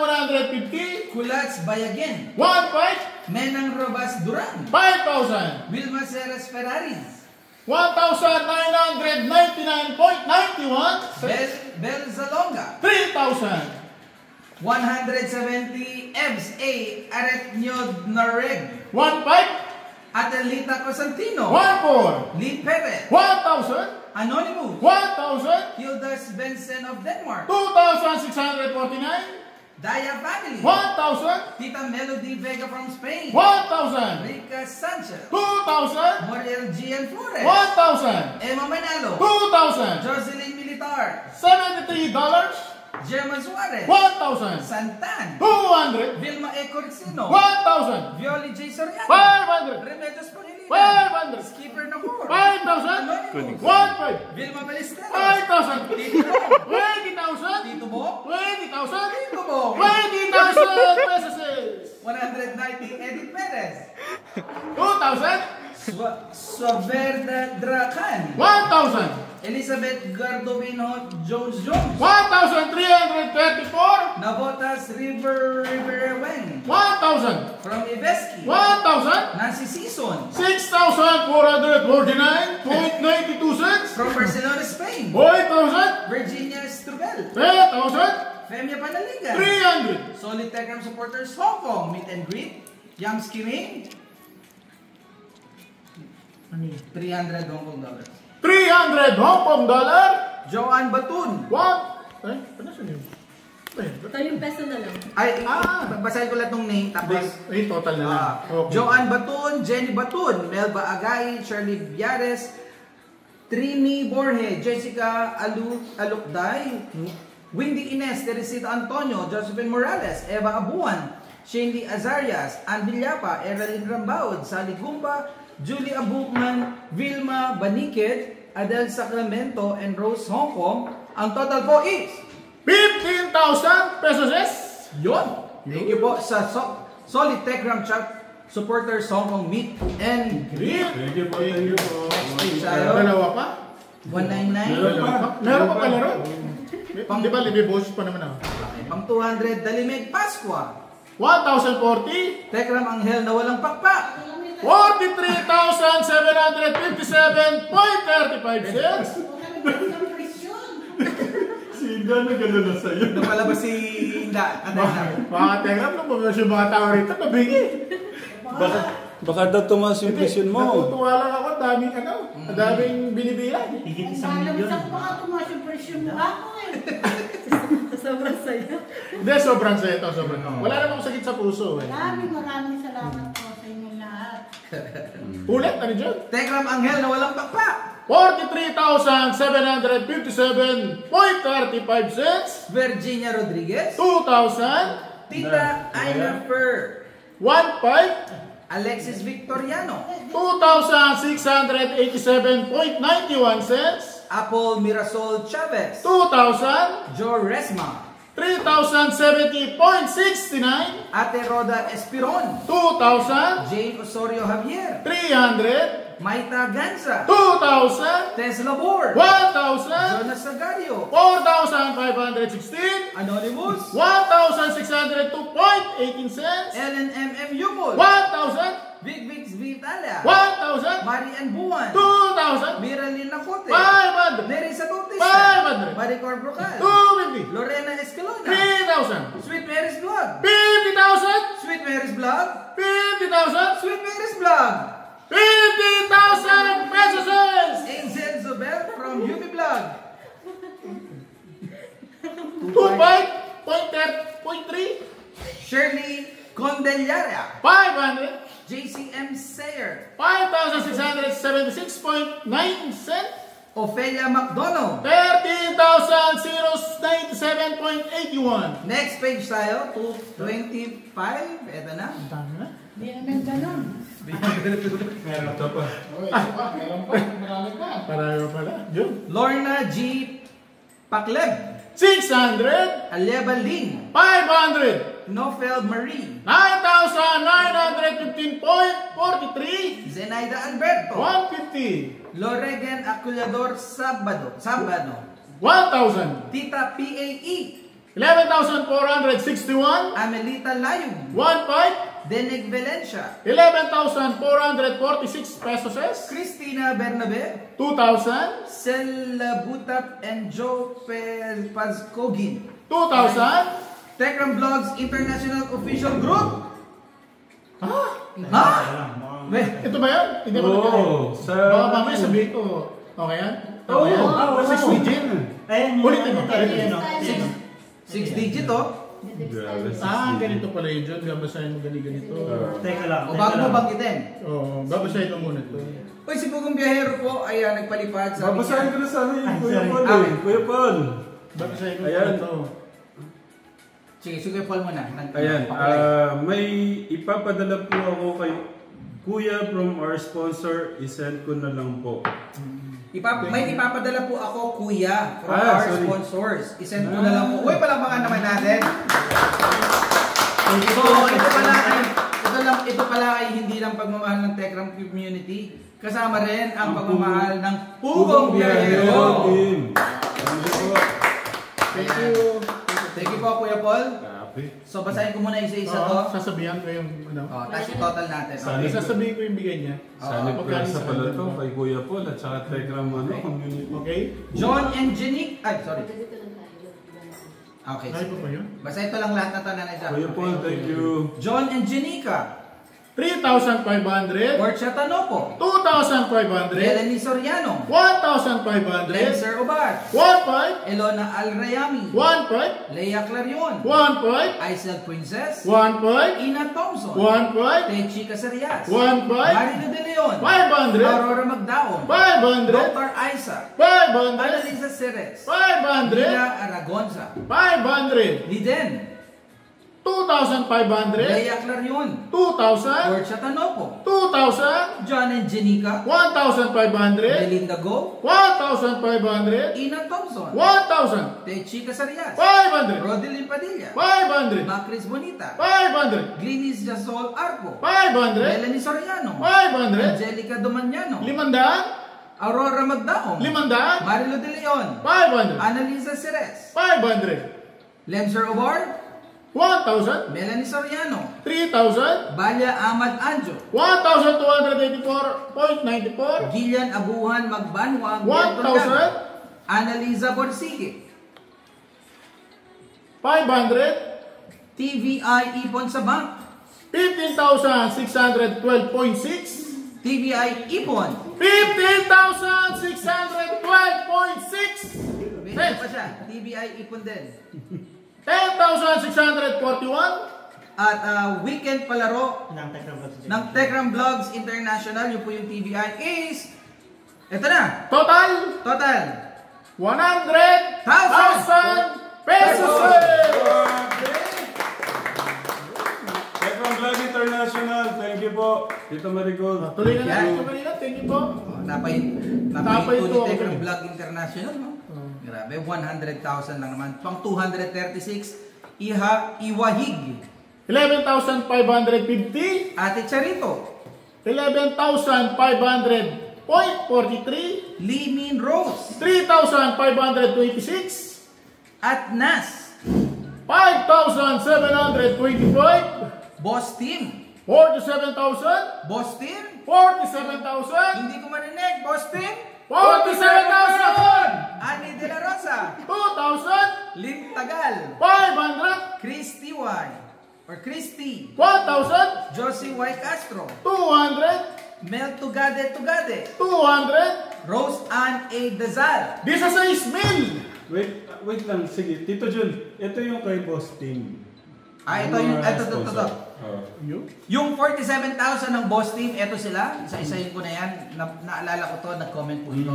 150. Kulats Bayagen. 1.5. Menang Robas Duran. 5,000. Wilma Ceres Ferraris. 1,999.91. Bel Zalonga. 3,000. 170 Ebs A. Aretnyo Nareg. 1.5. Adelita Cosentino. 1.4. Lee Perez. 1,000. Anonymous. 1,000. Hilda Svensson of Denmark. 2,649. Daya Family. 1,000. Tita Melody Vega from Spain. 1,000. Rica Sanchez. 2,000. Moriel Gian Flores. 1,000. Emma Manalo. 2,000. Jocelyn Militar. $73. German Suarez. 1,000. Santan. 200. Vilma E. Corsino. 1,000. Violi J. Soriano. 500. Remedios Pangilinan. 500. Skipper Nahor. 5,000. Anonymous. 1,500. Vilma Ballesteros. 5,000. Tito Bo. 20,000. Tito Bo. 20,000. Tito Bo. 20,000 pesos. 190 Edith Perez. 2,000. Suaverda Dracan. 1,000. Elizabeth Gardovino Jones Jones. 1,334. Nabotas River Weng. 1,000. From Iveski. 1,000. Nancy Season. 6,449.92 cents. From Barcelona, Spain. 5,000. Virginia Strubel. 3,000. Femia Panaligan. 300. Solid Telegram supporters Hong Kong. Meet and greet. Yam Skimming. 300 Hong Kong dollars. 300 Hong Kong dollar. Joanne Batun. Ano siya yun? Yung peso na lang. Ay, basahin ko lang itong name. Tapos, Total na lang. Okay. Joanne Batun, Jenny Batun, Melba Agay, Shirley Viares, Trini Borje, Jessica Alukday, Windy Ines, Teresita Antonio, Josephine Morales, Eva Abuan, Shandy Azarias, Ann Villapa, Eralyn Rambaud, Sally Gumba, Julie Abukman, Vilma Banikid, Adele Sacramento, and Rose Hong Kong. Ang total po is 15,000 pesos. yun. Thank you po sa Solid Telegram chat supporters Hong Kong Meet and Greet. Thank you po. Dalawa pa? 199. Meron pa kalaro? Di ba, libi-boss pa naman ako. Pang 200, Dalimeg Pasqua. 1,040. Telegram Anghel na walang pakpak. 43,757.35 cents. Sinda na gano'n na sa'yo. Napalabas si Inda. Mga telegram, nung mga mga tao rito, nabingi. Baka daw tumaas yung presyon mo. Natutuwa lang ako, daming daming binibilang. Higit 1 milyon. Sa mga tumaas yung presyo mo ako eh. Sobrang saya. Hindi, sobrang saya ito. Wala namang sakit sa puso. Maraming salamat po sa inyo lahat. Ulit, ano dyan? Telegram Anghel na walang pakpak. 43,757.35 cents. Virginia Rodriguez. 2,000. Tita Aina Fer. 1,500. Alexis Victoriano. 2,687.91 cents. Apple Mirasol Chavez. 2,000. Joe Resma. 3,070.69. Ate Roda Espiron. 2,000. Jane Osorio Javier. 300. Maita Gansa. 2,000. Tesla Board. 1,000. Jonas Sagario. 4,516. Anonymous. 1,602.18 cents. Ellen M.M. Yukol. 1,000. Vic Vix Vitala. 1,000. Marian Buwan. 2,000. Miralyn Nacote. 500. Nerissa Bautista. 500. Maricor Brocal. 250. Lorena Escalona. 3,000. Sweet Mary's Vlog. 50,000. Sweet Mary's Vlog. 50,000. Sweet Mary's Vlog. 50,000 pesos. Angel Zobel from UB Vlog. 2.3. Shirley Condelaria. 500. JCM Sayer. 5,676.9 cents. Ophelia McDonald. 13,097.81. Next page tayo, 225. Eto na. Ang dami na. Hindi naman ganun. Meron to pa. Meron pa. Marami pa. Marami pala. Yun. Lorna G. Pakleb. 600. Aleba Lin. 500. Nofel Marie. 9,915.43. Zenaida Alberto. 150. Loregan Aculador Sabado. 1,000. Tita PAE. 11,461. Amelita Layog. 1.5. Denig Valencia. 11,446 pesos. Christina Bernabe. 2,000. Sel Butap and Joe Pazkogin. 2,000. Tekram Vlogs International Official Group. Ah, Ha? Weh, ito ba yan? Hindi ba ito? Oo, Baka mamaya sabihin ko. Okay yan? Oo. Okay yan? Oo. 6 digit. Ulitin Ulitin mo. mo. 6 digit oh. Grabe, Ah, ganito pala yun, John. Babasahin mo ganito. Teka lang. O bago mo banggitin. Oo, babasahin mo muna ito. Uy, si Bugong Biyahero po ay nagpalipad sa... Babasahin ko na sana yung Kuya sorry. Paul. Kuya Paul. Babasahin mo Ayan. ito. Sige, Paul muna. Ayan, may ipapadala po ako kay Kuya from our sponsor. I-send ko na lang po. May ipapadala po ako, Kuya, from Ah, our sorry. sponsors. Isend ko na lang po. Uy, palakpakan naman natin. So, ito pala ay hindi lang pagmamahal ng Tekram community. Kasama rin ang pagmamahal ng Pugong Biyahero. Team. Thank you. Thank you po, Kuya Paul. Grabe. So, basahin ko muna isa-isa to. Oo, sasabihan ko yung ano. Tapos yung total natin. Sana- Sasabihin ko yung bigay niya. Sana Magkano sa sa pala ano? to kay Kuya Paul at saka Telegram community. Okay? John and Janique. Ay, sorry. Dito lang tayo. Okay. Ay, pa ba yun? Basta ito lang lahat na to, Nanay Jack. Kuya Paul, thank you. John and Janica. 3,500. Horchata Nopo. 2,500. Melanie Soriano. 1,500. Lenser Obar. 1.5. Elona Alrayami. 1.5. Leia Clarion. 1.5. Isel Princess. 1.5. Ina Thompson. 1.5. Techi Casarias. 1.5. Marino De Leon. 500. Aurora Magdaong. 500. Dr. Isa. 500. Annalisa Ceres. 500. Lina Aragonza. 2,500. 500. Liden. 2,500. Leia Clarion. 2,000. Horchata Nopo. 2,000. John and Janica. 1,500. Melinda Go. 1,500. Ina Thompson. 1,000. Techi Casarias. 500. Rodelyn Padilla. 500. Macris Bonita. 500. Glinis Jasol Arco. 500. Melanie Soriano. 500. Angelica Domaniano. 500. Aurora Magdaong. 500. Marilo De Leon. 500. Annalisa Ceres. 500. Lemser Award. 1,000. Melanie Soriano. 3,000. Balya Ahmad Anjo. 1,284.94. Gillian Abuhan Magbanwang. 1,000. Annalisa Borsike. 500. TVI Ipon sa Bank. 15,612.6. TVI Ipon. 15,612.6. Meron pa siya. TVI Ipon din. 10,641. At weekend palaro Ng Tekram Vlogs. ng Tekram Vlogs International, yun po yung TVI is, eto na, Total total, 100,000 pesos. Tekram Vlog International, thank you po. Tito Marigold. Tuloy na Yan. natin kanina. Thank you po. napay Tapay ito ito. ni Tekram Vlog International, no? Grabe, 100,000 lang naman. Pang 236, Iwahig. 11,550. Ate Charito, 11,500.43. Limin Rose, 3,526. at Nas, 5,725. Boss Team, 47,000. Boss Team, 47,000. hindi ko marinig, Boss Team, 47,000. Ani De La Rosa, 2,000. Lim Tagal, 500. Christy Y, or Christy, 1,000. Josie Y Castro, 200. Mel Tugade Tugade, 200. Rose Ann A. Dazal, 16,000. Wait lang, sige. Tito Jun, ito yung kay Boss Team. ito yung, ito. Yung 47,000 ng Boss Team, eto sila. Isa-isahin ko na yan. Naalala ko to, nag-comment po ito.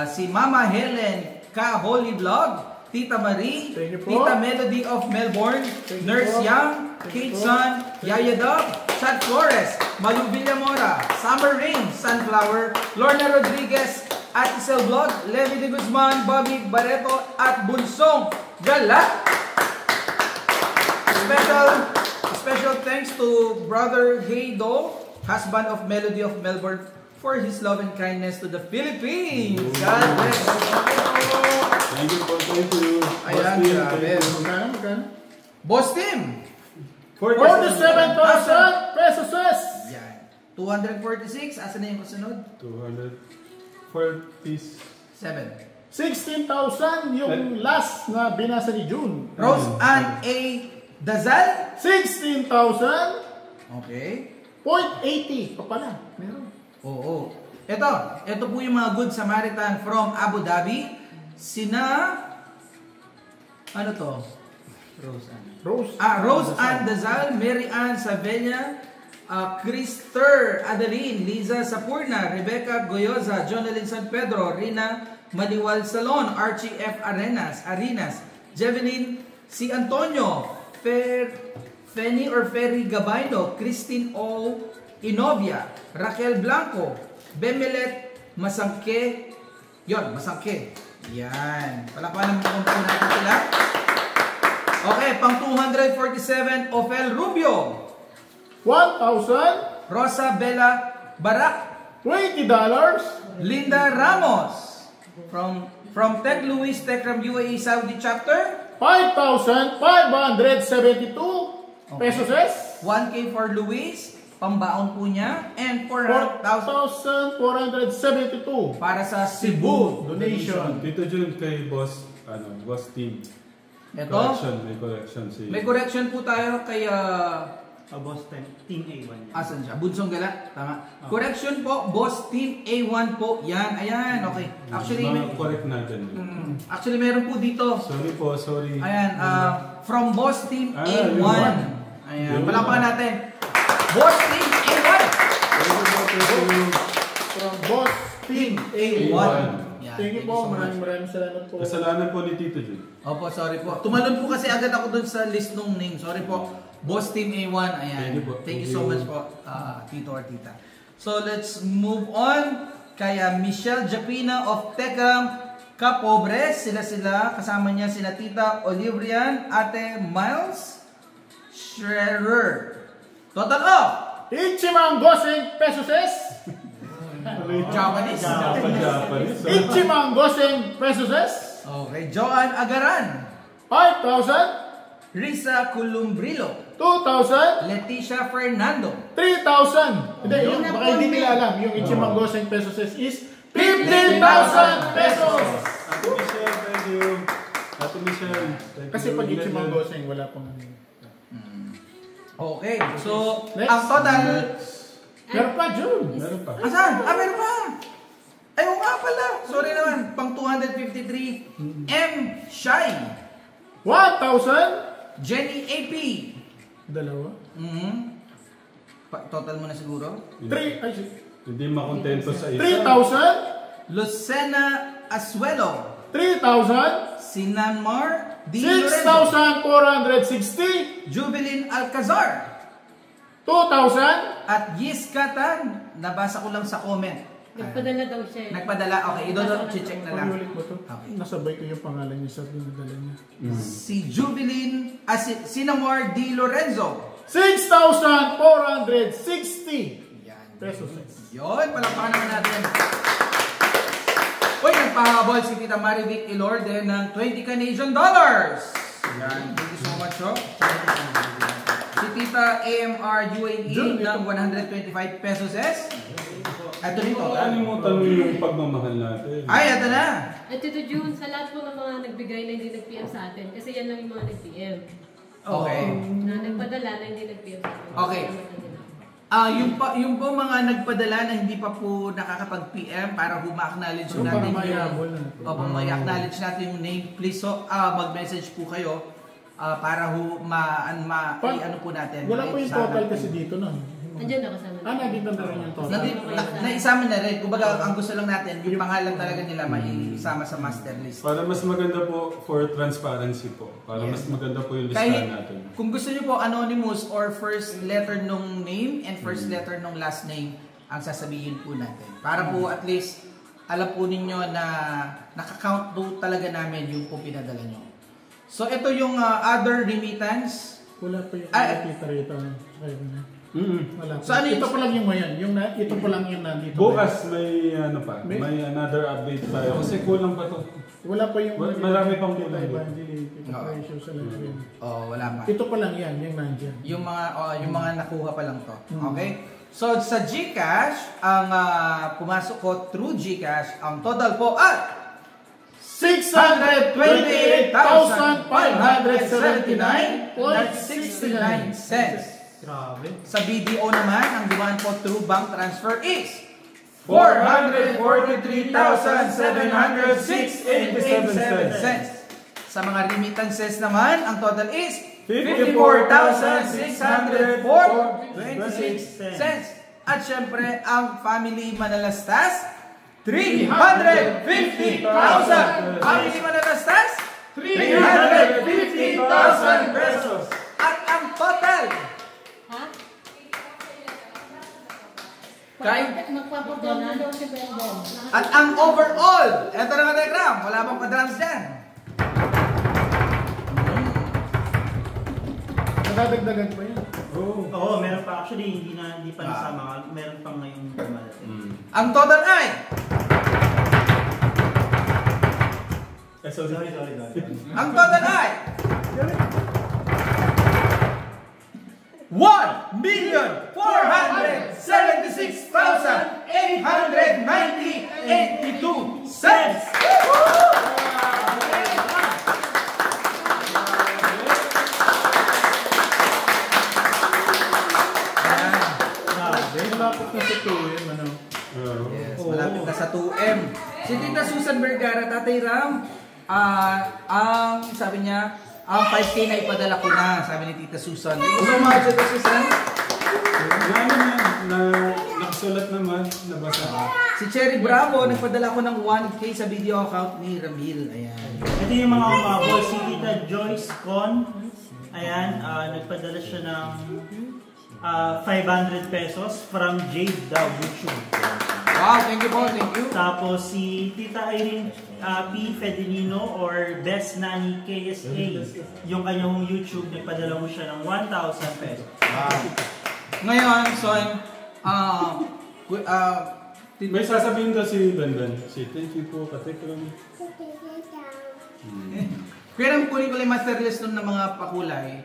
Si Mama Helen Ka Holy Vlog, Tita Marie, Thank you po. Tita Melody of Melbourne, Nurse Young, Kate Sun, Yaya Dub, Chad Flores, Malu Villamora, Summer Rain, Sunflower, Lorna Rodriguez, Ate Cel Vlog, Levi de Guzman, Bobby Barreto, at Bunsong Gala. Special thanks to Brother Heido, husband of Melody of Melbourne, for his love and kindness to the Philippines. God bless. Thank you po, thank you. Ayan, Boss Tim, grabe. thank you. Magkano? Boss Tim! 47,000 pesos. Yan. 246. Asa na yung kasunod? 240. 7. 16,000 yung last na binasa ni June. Rose Ann A. Dazal? 16,000. Okay. 0.80 pa pala. Meron. Oo. Ito po yung mga Good Samaritan from Abu Dhabi. Ano to? Rose Ann. Rose Ann Dazal, Mary Ann Savella, Krister Adeline, Liza Sapurna, Rebecca Goyoza, Jonalyn San Pedro, Rina Maliwal Salon, Archie F. Arenas, Jevelyn C. Antonio, Fanny or Ferry Gabayno, Christine O. Inovia, Raquel Blanco, Bemelet Masangke. Masangke. Yan. Palakpakan naman po natin sila. Okay, pang 247, Ophel Rubio. 1,000. Rosa Bella Barak. $20. Linda Ramos. From Tech Louis, Techram UAE Saudi Chapter. 5,572 pesos. 1K for Luis. Pambaon po niya. And 4,000 4,472 para sa Cebu. donation. Dito Jun kay Boss Tim. Ito. May correction si... May correction po tayo kay... Boss Team A1. Asan siya? Bunsong Gala. Tama. Correction po. Boss Team A1 po. Yan. Ayan. Okay. Actually, correct natin. Actually, meron po dito. Sorry. Ayan. From Boss Team A1. yun. Ayan. Palakpakan natin. Boss Team A1. From Boss Team A1. A1. Yan. Thank you po. Maraming salamat po. Kasalanan po ni Tito Jun. Opo, sorry po. Tumalon po kasi agad ako dun sa list ng name. Sorry po. Boss Team A1. Ayan. Thank you so much po, Tito or Tita. So, let's move on. Kaya Michelle Japina of Tekram Kapobres. Sila. Kasama niya sila Tita Olivrian, Ate Miles Schrerer. Total of Ichimang Goseng pesos. Japanese. Ichimang Goseng pesos. Okay. Joan Agaran. 5,000. Risa Culumbrilo. 2,000. Leticia Fernando. 3,000. Hindi, Yun na baka po, hindi May. nila alam. Yung Ichimang Goseng pesos is 15,000 pesos. Ate Michelle, thank you. Ate Michelle. Thank Kasi you. pag Ichimang Goseng, wala pong... Okay. So, Next. ang total... Meron pa, June. Meron pa. Asan? Meron pa. Ayaw nga pala. Sorry naman. Pang 253. M. Shai. 1,000. Jenny AP. Dalawa. Total mo na siguro. 3,000. Hindi makontento sa isa. 3,000. Lucena Asuelo. 3,000. Sinanmar D. Lorenzo. 6,460. Jubilin Alcazar. 2,000. At Yiskatan. Nabasa ko lang sa comment. Nagpadala daw siya. Nagpadala. Okay, check na lang. Ulit mo to. Okay. Nasabay ko yung pangalan niya sa pinadala niya. Si Jubilin, Sinamar D. Lorenzo. 6,460 Yan. pesos. Yun, palakpakan naman natin. Uy, nagpahabol si Tita Marivic Ilorde ng $20 Canadian. Yan, thank you so much, oh. Si Tita AMR UAE ng 125 pesos. Ito dito. Kalimutan mo yung pagmamahal natin. Ay, ito na. At Tito June, sa lahat po ng mga nagbigay na hindi nag-PM sa atin, kasi yan lang yung mga nag-PM. Okay. Na nagpadala na hindi nag-PM sa atin. Okay. Yung po mga nagpadala na hindi pa po nakakapag-PM para ma-acknowledge Para natin mayabol na. Opo, ma-acknowledge natin yung name. Please, so, mag-message po kayo para ano po natin. Wala po yung total kasi dito no. Andiyan na kasama. Nandito na rin yung total. Naisama na rin. Kumbaga, ang gusto lang natin, yung pangalan talaga nila maisama sa master list. Para mas maganda po for transparency po. Para mas maganda po yung listahan natin. Kung gusto niyo po anonymous or first letter nung name and first letter nung last name ang sasabihin po natin. Para po at least alam po ninyo na nakakount po talaga namin yung po pinadala nyo. So ito yung other remittance. Wala pa yung Ay, kita rito. Wala. So, ano ito yung- pa lang yung ngayon. Ito pa lang yung nandito. Bukas may ano pa, May- may another update tayo. Kasi kulang pa to. Wala pa yung... Marami pang kita kulang. Evangeline, kita Oo. Precious, sa Lagrin. Oh, wala pa. Ito pa lang yan, yung nandyan. Yung mga nakuha pa lang to. Okay? So sa GCash, ang pumasok ko through GCash, ang total po at 628,579.69 cents. Grabe. Sa BDO naman, ang dumaan po through bank transfer is 443,706.87 cents. Sa mga remittances naman, ang total is 54,604.26 cents. At syempre, ang family manalastas, 350,000! Family manalastas, 350,000 pesos! At ang total, Ha? Magpapadala daw si Brendan. at ang overall, eto na nga Telegram, wala bang padrans dyan. Nadadagdagan pa yan. Oh. Oo, meron pa. Actually, hindi pa nasama. Meron pa ngayong dumadating. Ang total ay Sorry. ang total ay 1,476,890.82 cents! Malapit na sa 2 yun, ano. Yes, malapit na sa 2M. Si Tita Susan Vergara, Tatay Ram, ang sabi niya, ang 5K na ipadala ko na, sabi ni Tita Susan. Thank you so much, Tita Susan. Nakasulat naman, nabasa ka. Si Cherry Bravo, nagpadala ko ng 1K sa video account ni Ramil. Ayan. Ito yung mga umabol. Si Tita Joyce Con. Ayan, nagpadala siya ng 500 pesos from Jade daw, YouTube. Wow, thank you po, thank you. Tapos si Tita Irene P. Fedelino or Best Nanny KSA. Yung kanyang YouTube, nagpadala mo siya ng 1,000 pesos. Wow. Ngayon, son, May sasabihin daw si Dandan. Thank you po, Katekram. Kaya kunin ko lang yung master list nun ng mga pakulay.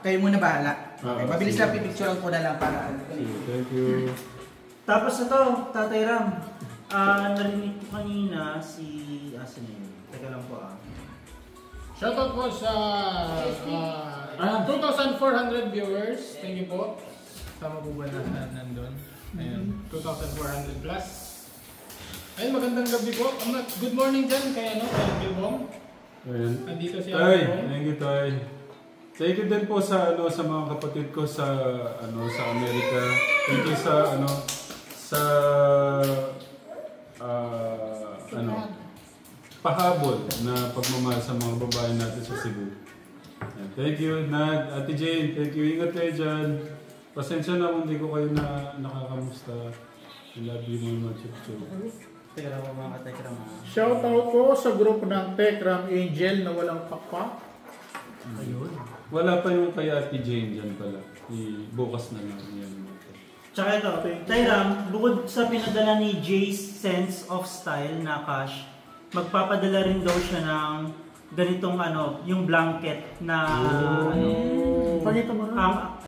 Kayo muna bahala. Okay, mabilis lang, pipicturean ko na lang para. Thank you. Tapos ito, Tatay Ram. Narinig ko kanina si... Asan yun? Teka lang po Shoutout po sa 2,400 viewers. Thank you po. Tama po ba na nandun? Ayan, 2,400 plus. Ayun, magandang gabi po. Good morning dyan kay Bilbong. Ayan. Nandito si Tay, Bilbong. thank you, Tay. Thank you din po sa sa mga kapatid ko sa sa Amerika. Thank you sa pahabol na pagmamahal sa mga babae natin sa Cebu. Ayan. Thank you, Nad, Ate Jane. Thank you. Ingat kayo dyan. Pasensya na kung hindi ko kayo nakakamusta. I love you mga chup-chup. Teka lang po mga Teka Ram. Shoutout po sa group ng Tekram Angel na walang pakpak. Ayun. Wala pa yung kay Ate Jane dyan pala. Bukas na lang yan. Tsaka ito, Tay Ram, bukod sa pinadala ni Jay's Sense of Style na cash, magpapadala rin daw siya ng ganitong yung blanket na Pakita mo na.